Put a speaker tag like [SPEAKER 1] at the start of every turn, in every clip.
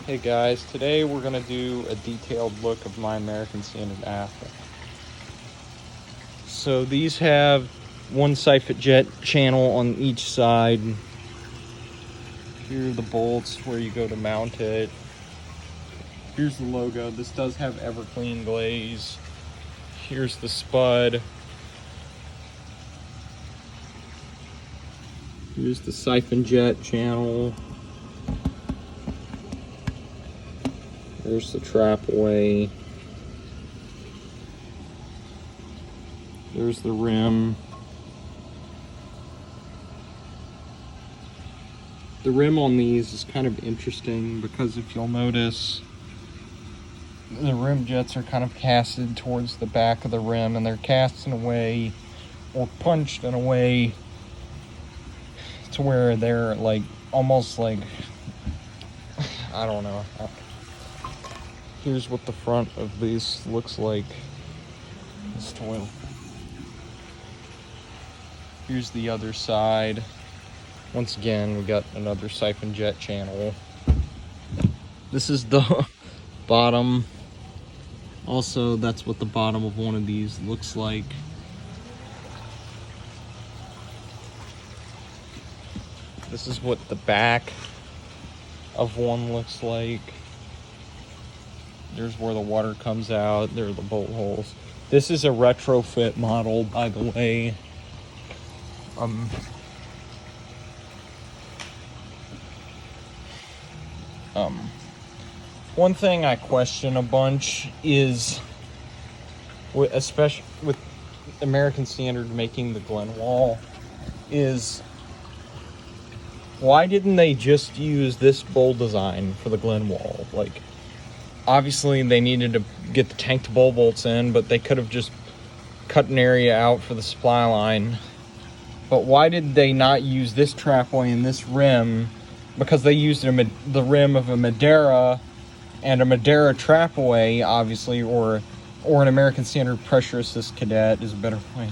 [SPEAKER 1] Hey guys, today we're going to do a detailed look of my American Standard afwall. So these have one siphon jet channel on each side. Here are the bolts where you go to mount it. Here's the logo. This does have Everclean glaze. Here's the spud. Here's the siphon jet channel. There's the trapway. There's the rim. The rim on these is kind of interesting because if you'll notice, the rim jets are kind of casted towards the back of the rim, and they're cast in a way or punched in a way to where they're like almost like, I don't know. Here's what the front of these looks like. This toilet. Here's the other side. Once again, we got another siphon jet channel. This is the bottom. Also, that's what the bottom of one of these looks like. This is what the back of one looks like. There's where the water comes out. There are the bolt holes. This is a retrofit model, by the way. One thing I question a bunch is, especially with American Standard making the Glen wall, is why didn't they just use this bowl design for the Glen wall? Like, obviously they needed to get the tank to bowl bolts in, but they could have just cut an area out for the supply line. But why did they not use this trapway and this rim? Because they used the rim of a Madeira and a Madeira trapway, obviously, or an American Standard pressure assist cadet is a better way.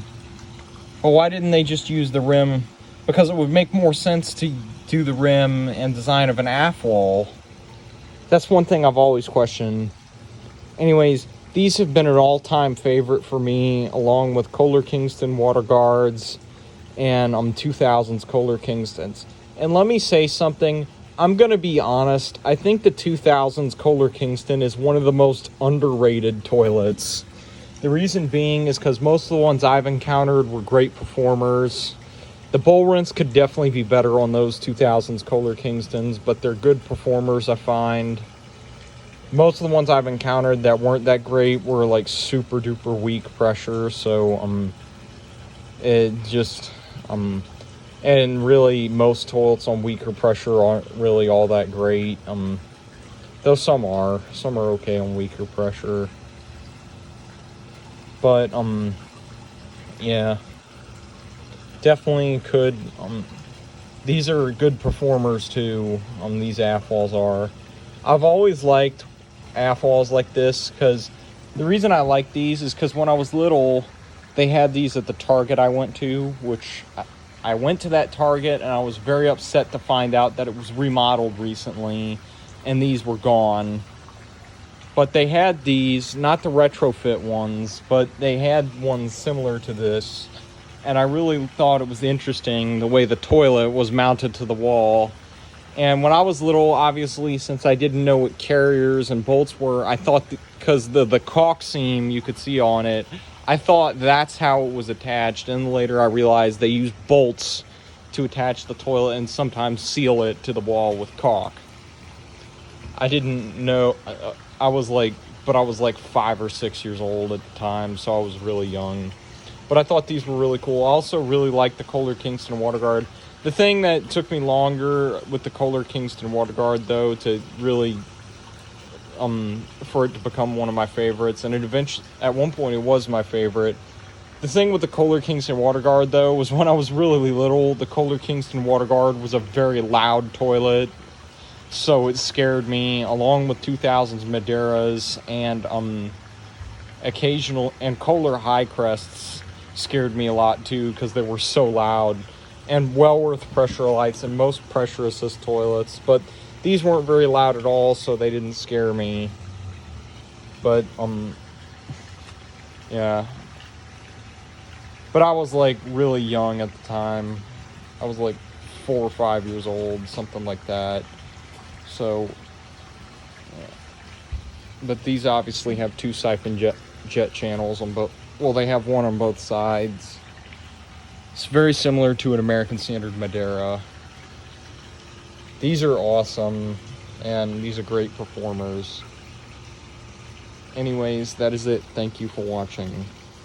[SPEAKER 1] But why didn't they just use the rim? Because it would make more sense to do the rim and design of an afwall. That's one thing I've always questioned. Anyways, these have been an all-time favorite for me, along with Kohler Kingston water guards and 2000s Kohler Kingstons. And let me say something. I'm going to be honest. I think the 2000s Kohler Kingston is one of the most underrated toilets. The reason being is because most of the ones I've encountered were great performers. The bowl rinse could definitely be better on those 2000s Kohler Kingstons, but they're good performers, I find. Most of the ones I've encountered that weren't that great were like super duper weak pressure, so it just and really most toilets on weaker pressure aren't really all that great. Though some are okay on weaker pressure. But yeah. Definitely could. These are good performers too. These afwalls are. I've always liked afwalls like this because the reason I like these is because when I was little, they had these at the Target I went to, which I went to that Target and I was very upset to find out that it was remodeled recently and these were gone. But they had these, not the retrofit ones, but they had ones similar to this. And I really thought it was interesting the way the toilet was mounted to the wall. And when I was little, obviously, since I didn't know what carriers and bolts were, I thought because the caulk seam you could see on it, I thought that's how it was attached. And later I realized they used bolts to attach the toilet and sometimes seal it to the wall with caulk. I didn't know. I was like 5 or 6 years old at the time, so I was really young. But I thought these were really cool. I also really liked the Kohler Kingston water guard. The thing that took me longer with the Kohler Kingston water guard, though, to really for it to become one of my favorites, and it eventually, at one point, it was my favorite. The thing with the Kohler Kingston water guard, though, was when I was really little, the Kohler Kingston water guard was a very loud toilet, so it scared me, along with 2000s Madeiras and occasional and Kohler high crests scared me a lot too because they were so loud. And well worth pressure lights and most pressure assist toilets, but These weren't very loud at all, so they didn't scare me. But, yeah. But I was, like, really young at the time. I was, like, 4 or 5 years old, something like that. So, yeah. But these obviously have 2 siphon jet channels on both. Well, they have one on both sides. It's very similar to an American Standard Madeira. These are awesome, and these are great performers. Anyways, that is it. Thank you for watching.